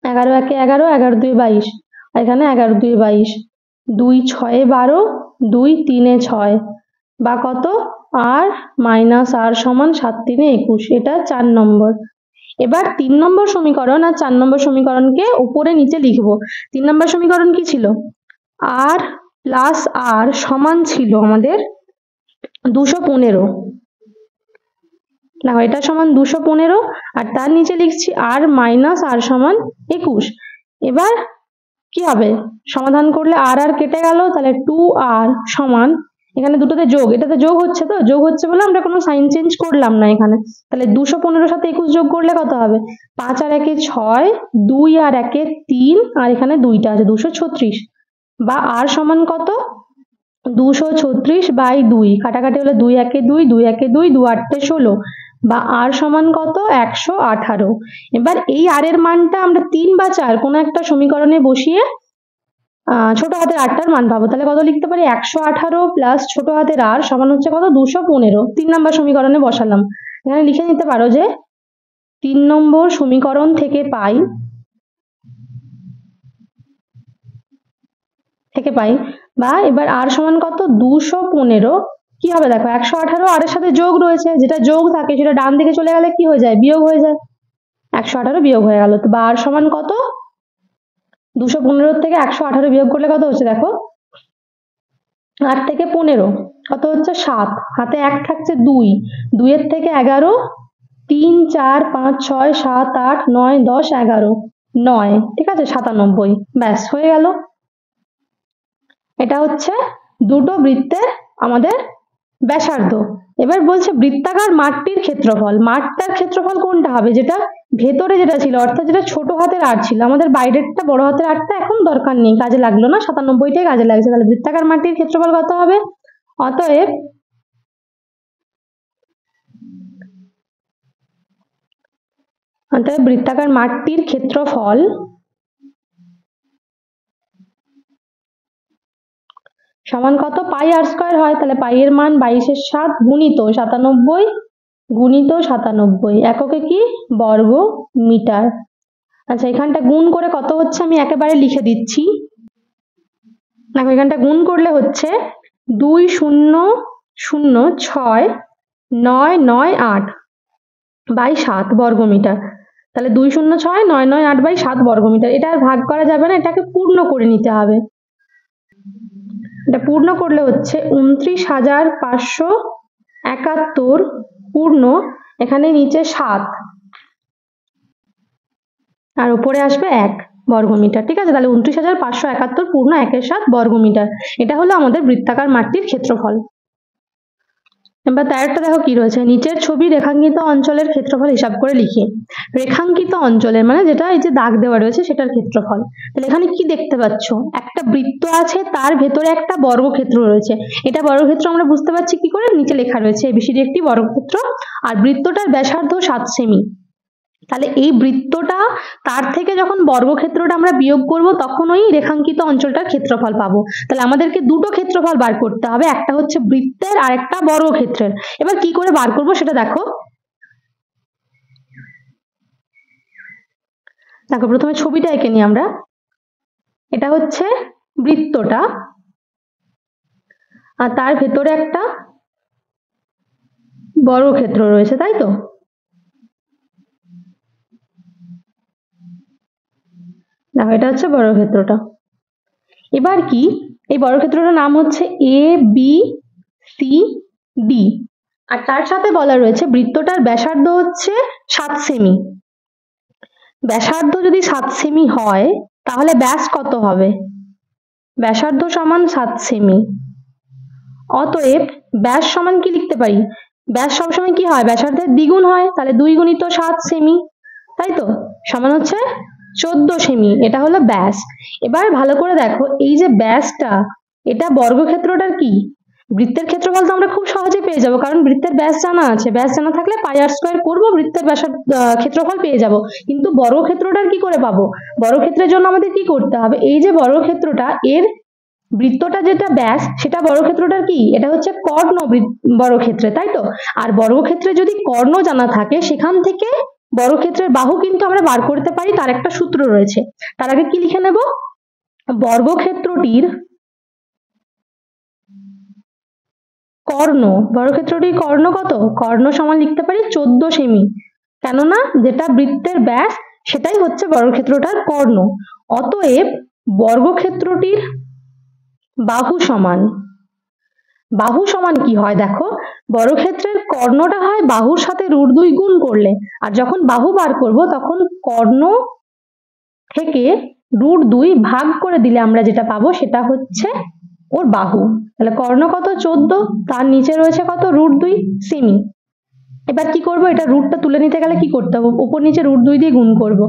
A: 11 একে 11, 11 দুই 22, আর এখানে 11 দুই 22, 2 6 12, 2 3 6, বা কত আর মাইনাস আর সমান 7 3 21। এটা 4 নম্বর। এবার 3 নম্বর সমীকরণ আর 4 নম্বর সমীকরণকে উপরে নিচে লিখবো। 3 নম্বর সমীকরণ কি ছিল, আর প্লাস আর সমান ছিল আমাদের 215। দেখো এটা সমান 215, আর তার নিচে লিখছি আর মাইনাস আর সমান 21। এবার কি হবে, সমাধান করলে আর আর কেটে গেল, তাহলে 2r সমান, এখানে দুটোতে যোগ, এটাতে যোগ হচ্ছে, তো যোগ হচ্ছে বলে আমরা কোনো সাইন চেঞ্জ করলাম না এখানে, তাহলে 215 সাথে 21 যোগ করলে কত হবে 5 আর 1 6, 2 আর 1 3, আর এখানে 2টা আছে 236, বা আর সমান কত 236/2, কাটাকাটি হলে 2 1 2, 2 1 2, 2 8 16, বা আর সমান কত 118। এবার এই আর এর মানটা আমরা 3 বা 4 কোনো একটা সমীকরণে বসিয়ে ছোট হাতের আরটার মান পাবো। তাহলে কত লিখতে পারি 118 প্লাস ছোট হাতের আর সমান হচ্ছে কত 215। 3 নম্বর সমীকরণে বসালাম, এখানে লিখে নিতে পারো যে 3 নম্বর সমীকরণ থেকে পাই বা এবার আর সমান কত 215, কি হবে দেখো 118 আর এর সাথে যোগ রয়েছে, যেটা যোগ থাকে সেটা ডান দিকে চলে গেলে কি হয়ে যায় বিয়োগ হয়ে যায়, 118 বিয়োগ হয়ে গেল। তো বা আর সমান কত 215 থেকে 118 বিয়োগ করলে কত হচ্ছে দেখো 8 থেকে 15 কত হচ্ছে 7, হাতে 1 থাকছে 2, 2 এর থেকে 11, 3 4 5 6 7 8 9 10 11, 9, ঠিক আছে 97, ব্যাস হয়ে গেল। এটা হচ্ছে দুটো বৃত্তের আমাদের ব্যাসার্ধ। এবার বলছে বৃত্তাকার মাঠটির ক্ষেত্রফল। মাঠটার ক্ষেত্রফল কোনটা হবে, যেটা ভেতরে যেটা ছিল, অর্থাৎ যেটা ছোট হাতের আর ছিল, আমাদের বাইরেরটা বড় হাতের আরটা এখন দরকার নেই, কাজে লাগলো না, 97টাই কাজে লাগছে। তাহলে বৃত্তাকার মাঠটির ক্ষেত্রফল কত হবে, অতএব বৃত্তাকার মাঠটির ক্ষেত্রফল সমান কত পাই আর স্কয়ার হয়, তাহলে পাই এর মান 22/7 গুণিত 97 গুণিত 97, এককে কি বর্গ মিটার। আচ্ছা এখানটা গুণ করে কত হচ্ছে আমি একেবারে লিখে দিচ্ছি, দেখো এখানটা গুণ করলে হচ্ছে 206998/7 বর্গমিটার। তাহলে 206998/7 বর্গমিটার। এটা আর ভাগ করা যাবে না, এটাকে পূর্ণ করে নিতে হবে। এটা পূর্ণ করলে হচ্ছে 29,571 পূর্ণ, এখানে নিচে 7 আর উপরে আসবে 1 বর্গমিটার। ঠিক আছে, তাহলে 29,571 পূর্ণ 1/7 বর্গমিটার। এটা হলো আমাদের বৃত্তাকার মাঠটির ক্ষেত্রফল। এবার তারটা দেখো কি রয়েছে, নিচের ছবি রেখাঙ্কিত অঞ্চলের ক্ষেত্রফল হিসাব করে লিখি। রেখাঙ্কিত অঞ্চলের মানে যেটা এই যে দাগ দেওয়া রয়েছে সেটার ক্ষেত্রফল। তাহলে এখানে কি দেখতে পাচ্ছ, একটা বৃত্ত আছে, তার ভেতরে একটা বর্গক্ষেত্র রয়েছে। এটা বর্গক্ষেত্র আমরা বুঝতে পারছি কি করে, নিচে লেখা রয়েছে এবিসিডি একটি বর্গক্ষেত্র, আর বৃত্তটার ব্যাসার্ধ 7 সেমি। তাহলে এই বৃত্তটা তার থেকে যখন বর্গক্ষেত্রটা আমরা বিয়োগ করব তখন ওই রেখাঙ্কিত অঞ্চলটার ক্ষেত্রফল পাবো। তাহলে আমাদেরকে দুটো ক্ষেত্রফল বার করতে হবে, একটা হচ্ছে বৃত্তের আর একটা বর্গক্ষেত্রের। এবার কি করে বার করব সেটা দেখো। দেখো প্রথমে ছবিটা এঁকে নিই আমরা। এটা হচ্ছে বৃত্তটা, আর তার ভেতরে একটা বর্গক্ষেত্র রয়েছে, তাই তো। দেখো এটা হচ্ছে বর্গক্ষেত্রটা। এবার কি এই বর্গক্ষেত্রটার নাম হচ্ছে ABCD, আর তার সাথে বলা রয়েছে বৃত্তটার ব্যাসার্ধ হচ্ছে 7 সেমি। ব্যাসার্ধ যদি 7 সেমি হয় তাহলে ব্যাস কত হবে, ব্যাসার্ধ সমান 7 সেমি। অতএব ব্যাস সমান কি লিখতে পারি, ব্যাস সবসময় কি হয় ব্যাসার্ধের দ্বিগুণ হয়, তাহলে 2 গুণিত 7 সেমি, তাই তো, সমান হচ্ছে 14 সেমি। এটা হলো ব্যাস। এবার ভালো করে দেখো এই যে ব্যাসটা, এটা বর্গক্ষেত্রটার কি বৃত্তের ক্ষেত্রফল তো আমরা খুব সহজে পেয়ে যাব, কারণ বৃত্তের ব্যাস জানা আছে। ব্যাস জানা থাকলে পাই আর স্কয়ার করবো, বৃত্তের ক্ষেত্রফল পেয়ে যাব। কিন্তু বর্গক্ষেত্রটার কি করে পাবো? বর্গক্ষেত্রের জন্য আমাদের কি করতে হবে? এই যে বর্গক্ষেত্রটা, এর বৃত্তটা যেটা ব্যাস, সেটা বর্গক্ষেত্রটার কি, এটা হচ্ছে কর্ণ বর্গক্ষেত্রে, তাই তো? আর বর্গক্ষেত্রে যদি কর্ণ জানা থাকে, সেখান থেকে বর্গক্ষেত্রের বাহু কিন্তু আমরা বার করতে পারি, তার একটা সূত্র রয়েছে। তার আগে কি লিখে নেব? বর্গক্ষেত্রটির কর্ণ, বর্গক্ষেত্রটির কর্ণ কত? কর্ণ সমান লিখতে পারি 14 সেমি, কেননা যেটা বৃত্তের ব্যাস সেটাই হচ্ছে বর্গক্ষেত্রটার কর্ণ। অতএব বর্গক্ষেত্রটির বাহু সমান, বাহু সমান কি হয় দেখো, বর্গক্ষেত্রের কর্ণটা হয় বাহুর সাথে √2 গুণ করলে, আর যখন বাহু বার করব তখন কর্ণ থেকে √2 ভাগ করে দিলে আমরা যেটা পাবো সেটা হচ্ছে ওর বাহু। তাহলে কর্ণ কত? 14, তার নিচে রয়েছে কত? √2 সেমি। এবার কি করব? এটা রুটটা তুলে নিতে গেলে কি করতে হবে? উপর নিচে √2 দিয়ে গুণ করব।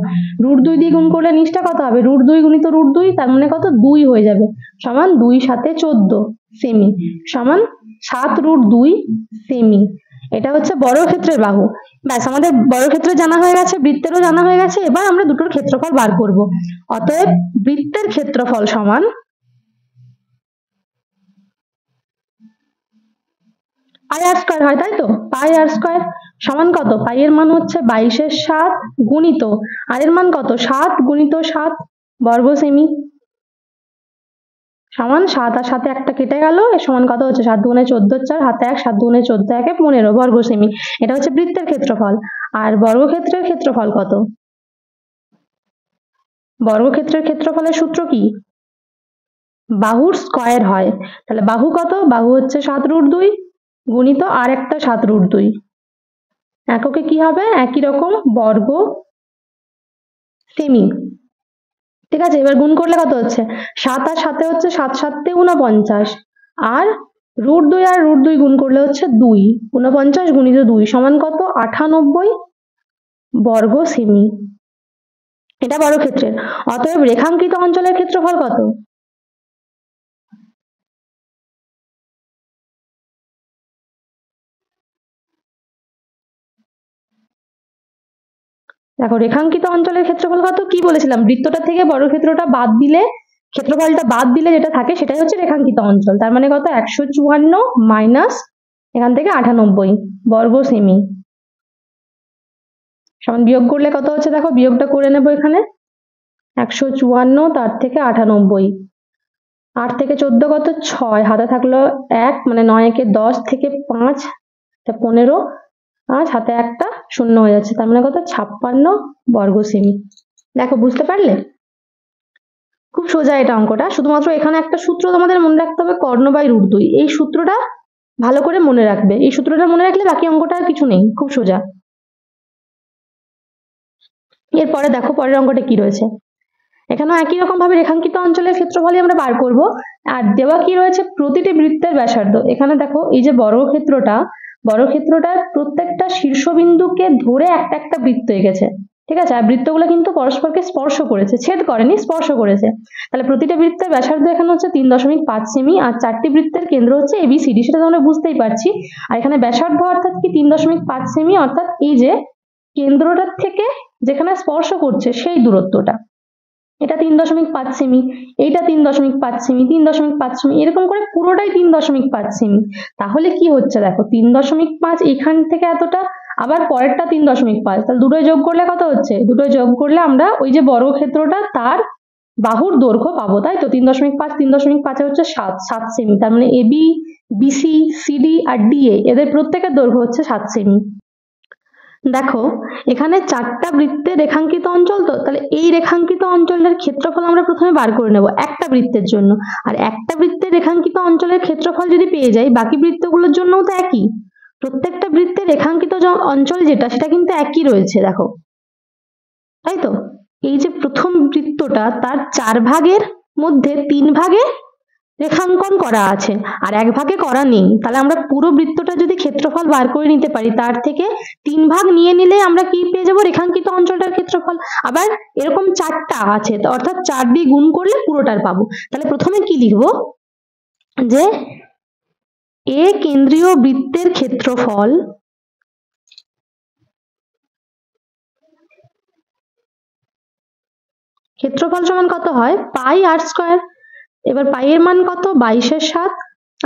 A: √2 দিয়ে গুণ করলে নিচটা কত হবে? √2 গুণিত √2, তার মানে কত? 2 হয়ে যাবে, সমান 2 7 14 সেমি, সমান 7√2 সেমি। এটা হচ্ছে বর্গক্ষেত্রের বাহু। ব্যাস, আমাদের বর্গক্ষেত্র জানা হয়ে গেছে, বৃত্তেরও জানা হয়ে গেছে। এবার আমরা দুটোর ক্ষেত্রফল বার করব। অতএব বৃত্তের ক্ষেত্রফল সমান পাই আর স্কয়ার হয়, তাই তো? পাই আর স্কয়ার সমান কত? পাই এর মান হচ্ছে 22/7 গুণিত আর এর মান কত? 7 গুণিত 7 বর্গ সেমি, সমান 7 আর 7 একটা কেটে গেল, এর সমান কত হচ্ছে? 7 দুগুণে 14 4, হাতে 1, 7 দুগুণে 14 1 15 বর্গ সেমি। এটা হচ্ছে বৃত্তের ক্ষেত্রফল। আর বর্গক্ষেত্রের ক্ষেত্রফল কত? বর্গক্ষেত্রের ক্ষেত্রফলের সূত্র কি? বাহুর স্কয়ার হয়। তাহলে বাহু কত? বাহু হচ্ছে 7√2 গুণিত আর একটা 7√2, এককে কি হবে? একই রকম বর্গ সেমি। ঠিক আছে, এবার গুণ করলে কত হচ্ছে? 7 আর 7 হচ্ছে 7 7 49, আর √2 আর √2 গুণ করলে হচ্ছে 2, 49 গুণিত 2 সমান কত? 98 বর্গ সেমি। এটা বর্গক্ষেত্রের। অতএব রেখাঙ্কিত অঞ্চলের ক্ষেত্রফল কত? দেখো, রেখাঙ্কিত অঞ্চলের ক্ষেত্রফল কত? কি বলেছিলাম? বৃত্তটা থেকে বর্গক্ষেত্রটা বাদ দিলে, ক্ষেত্রফলটা বাদ দিলে যেটা থাকে সেটাই হচ্ছে রেখাঙ্কিত অঞ্চল। তার মানে কত? 154 মাইনাস এখান থেকে 98 বর্গ সেমি, সমান বিয়োগ করলে কত হচ্ছে? দেখো, বিয়োগটা করে নেবো এখানে। 154, তার থেকে 98, 8 থেকে 14 কত? 6, হাতে থাকলো 1, মানে 9 একে 10 থেকে 5 15, 5 হাতে একটা শূন্য হয়ে যাচ্ছে, তার মানে কত? 56 বর্গ সেমি। দেখো, বুঝতে পারলে? খুব সোজা এটা অঙ্কটা। শুধুমাত্র এখানে একটা সূত্র তোমাদের মনে রাখতে হবে, কর্ণ বাই √2। এই সূত্রটা ভালো করে মনে রাখবে। এই সূত্রটা মনে রাখলে বাকি অঙ্কটা আর কিছু নেই, খুব সোজা। এরপরে দেখো পরের অঙ্কটা কি রয়েছে। এখানেও একই রকম ভাবে রেখাঙ্কিত অঞ্চলের ক্ষেত্রফলই আমরা বার করব। আর দেওয়া কি রয়েছে? প্রতিটি বৃত্তের ব্যাসার্ধ। এখানে দেখো, এই যে বর্গক্ষেত্রটার প্রত্যেকটা শীর্ষবিন্দুকে ধরে একটা একটা বৃত্ত এঁকেছে। ঠিক আছে, আর বৃত্তগুলো কিন্তু পরস্পরকে স্পর্শ করেছে, ছেদ করেনি, স্পর্শ করেছে। তাহলে প্রতিটা বৃত্তের ব্যাসার্ধ এখানে হচ্ছে 3.5 সেমি, আর 4টি বৃত্তের কেন্দ্র হচ্ছে ABCD, সেটা তো আমরা বুঝতেই পারছি। আর এখানে ব্যাসার্ধ অর্থাৎ কি? 3.5 সেমি, অর্থাৎ এই যে কেন্দ্রটার থেকে যেখানে স্পর্শ করছে সেই দূরত্বটা। এটা 3.5 সেমি, এইটা 3.5 সেমি, 3.5 সেমি, এরকম করে পুরোটাই 3.5 সেমি। তাহলে কি হচ্ছে দেখো, 3.5 এখান থেকে এতটা, আবার পরেরটা 3.5, তাহলে দুটোই যোগ করলে কত হচ্ছে? দুটোই যোগ করলে আমরা ওই যে বর্গক্ষেত্রটা তার বাহুর দৈর্ঘ্য পাবো, তাই তো? 3.5 3.5 হচ্ছে 7 সেমি, তার মানে AB BC CD আর DA এদের প্রত্যেকের দৈর্ঘ্য হচ্ছে 7 সেমি। দেখো, এখানে 4টা বৃত্তের রেখাঙ্কিত অঞ্চল, তো তাহলে এই রেখাঙ্কিত অঞ্চলের ক্ষেত্রফল আমরা প্রথমে বার করে নেব একটা বৃত্তের জন্য। আর একটা বৃত্তের রেখাঙ্কিত অঞ্চলের ক্ষেত্রফল যদি পেয়ে যাই, বাকি বৃত্তগুলোর জন্যও তো একই। প্রত্যেকটা বৃত্তের রেখাঙ্কিত অঞ্চল যেটা, সেটা কিন্তু একই রয়েছে, দেখো, তাই তো? এই যে প্রথম বৃত্তটা, তার 4 ভাগের মধ্যে 3 ভাগে রেখাঙ্কন করা আছে আর 1 ভাগে করা নেই। তাহলে আমরা পুরো বৃত্তটা যদি ক্ষেত্রফল বার করে নিতে পারি, তার থেকে 3 ভাগ নিয়ে নিলে আমরা কি পেয়ে যাব? রেখাঙ্কিত অঞ্চলটার ক্ষেত্রফল। আবার এরকম 4টা আছে, অর্থাৎ 4 দিয়ে গুণ করলে পুরোটার পাবো। তাহলে প্রথমে কি লিখবো? যে এ কেন্দ্রীয় বৃত্তের ক্ষেত্রফল সমান কত হয়, পাই আর স্কয়ার। এবার পাই এর মান কত, 22/7,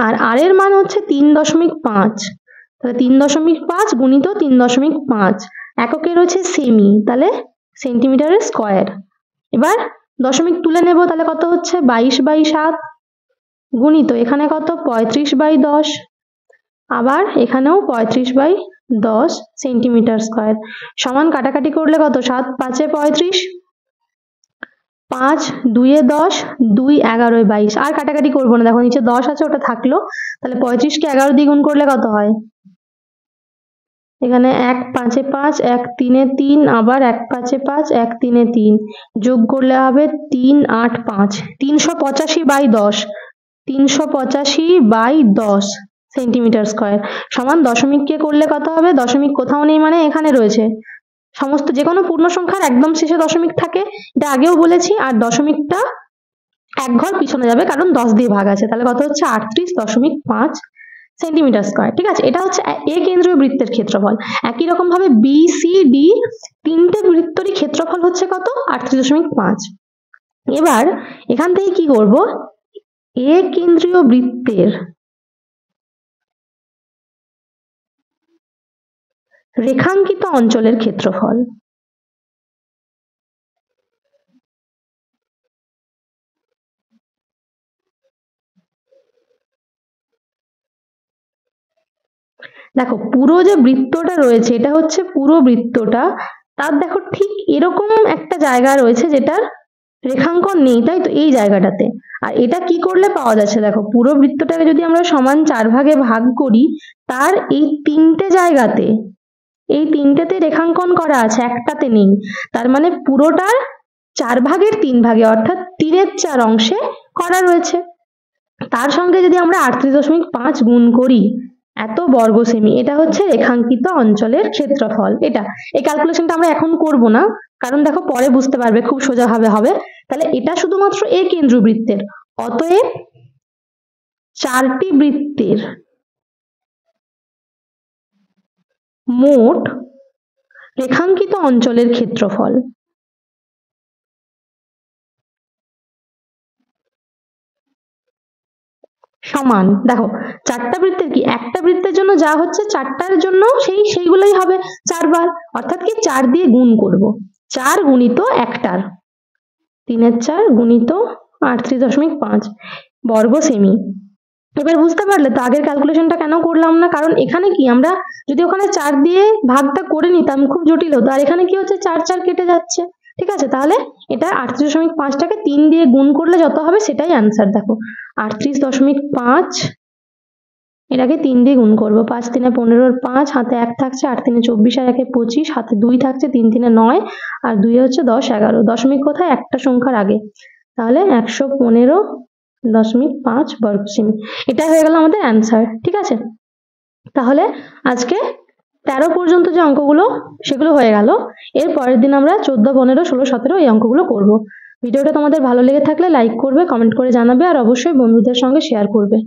A: আর আর এর মান হচ্ছে 3.5, তাহলে 3.5 গুণিত 3.5, এককে রয়েছে সেমি, তাহলে সেন্টিমিটারের স্কয়ার। এবার দশমিক তুলে নেব, তাহলে কত হচ্ছে 22/7 গুণিত এখানে কত 35/10, আবার এখানেও 35/10 সেন্টিমিটার স্কয়ার, সমান কাটাকাটি করলে কত 7 5 35, 5 2 10, 2 11 22, আর কাটাকাটি করবো না, দেখো নিচে 10 আছে ওটা থাকলো, তাহলে 35 কে 11 দিয়ে গুণ করলে কত হয়, এখানে 1 5 5, 1 3 3, আবার 1 5 5, 1 3 3, যোগ করলে হবে 3 8 5, 385/10, 385/10 সেন্টিমিটার স্কয়ার, সমান দশমিক কে করলে কত হবে, দশমিক কোথাও নেই মানে এখানে রয়েছে, সমস্ত যে কোনো পূর্ণ সংখ্যার একদম শেষে দশমিক থাকে, এটা আগেও বলেছি, আর দশমিকটা এক ঘর পিছনে যাবে কারণ 10 দিয়ে ভাগ আছে, তাহলে কত হচ্ছে 38.5 সেন্টিমিটার স্কয়ার। ঠিক আছে, এটা হচ্ছে এ কেন্দ্রীয় বৃত্তের ক্ষেত্রফল। একই রকম ভাবে বি সি ডি তিনটে বৃত্তেরই ক্ষেত্রফল হচ্ছে কত, 38.5। এবার এখান থেকে কি করব, এ কেন্দ্রীয় বৃত্তের রেখাঙ্কিত অঞ্চলের ক্ষেত্রফল। দেখো পুরো যে বৃত্তটা রয়েছে এটা হচ্ছে পুরো বৃত্তটা, তার দেখো ঠিক এরকম একটা জায়গা রয়েছে যেটার রেখাঙ্কন নেই, তাই তো, এই জায়গাটাতে। আর এটা কি করলে পাওয়া যাচ্ছে, দেখো পুরো বৃত্তটাকে যদি আমরা সমান 4 ভাগে ভাগ করি, তার এই তিনটে জায়গাতে, এই তিনটেতে রেখাঙ্কন করা আছে, একটাতে নেই, তার মানে পুরোটার 4 ভাগের 3 ভাগে অর্থাৎ 3/4 অংশে করা রয়েছে। তার সঙ্গে যদি আমরা 38.5 গুণ করি এত বর্গ সেমি, এটা হচ্ছে রেখাঙ্কিত অঞ্চলের ক্ষেত্রফল। এটা এই ক্যালকুলেশনটা আমরা এখন করব না, কারণ দেখো পরে বুঝতে পারবে, খুব সোজাভাবে হবে। তাহলে এটা শুধুমাত্র এ কেন্দ্র বৃত্তের, অতএব 4টি বৃত্তের মোট রেখাঙ্কিত অঞ্চলের ক্ষেত্রফল সমান, দেখো 4টা বৃত্তের কি, একটা বৃত্তের জন্য যা হচ্ছে 4টার জন্য সেইগুলোই হবে 4 বার, অর্থাৎ কি 4 দিয়ে গুণ করব, 4 গুণিত একটার 3/4 গুণিত 38.5 বর্গ সেমি। এবার বুঝতে পারলে তো আগের ক্যালকুলেশনটা কেন করলাম না, কারণ এখানে কি আমরা যদি ওখানে 4 দিয়ে ভাগটা করে নিতাম খুব জটিল হতো, আর এখানে কি হচ্ছে 4 4 কেটে যাচ্ছে। ঠিক আছে, তাহলে এটা 38.5টাকে 3 দিয়ে গুণ করলে যত হবে সেটাই অ্যান্সার। দেখো 38.5, এটাকে 3 দিয়ে গুণ করবো, 5 3 15, 5 হাতে 1 থাকছে, 8 3 24, আর 1 25, হাতে 2 থাকছে, 3 3 9, আর 2 হচ্ছে 10 11, দশমিক কোথায়, একটা সংখ্যার আগে, তাহলে 115.5 বর্গ সেমি, এটা হয়ে গেল আমাদের অ্যান্সার। ঠিক আছে, তাহলে আজকে 13 পর্যন্ত যে অঙ্কগুলো সেগুলো হয়ে গেল, এর পরের দিন আমরা 14 15 16 17 এই অঙ্কগুলো করব। ভিডিওটা তোমাদের ভালো লেগে থাকলে লাইক করবে, কমেন্ট করে জানাবে, আর অবশ্যই বন্ধুদের সঙ্গে শেয়ার করবে।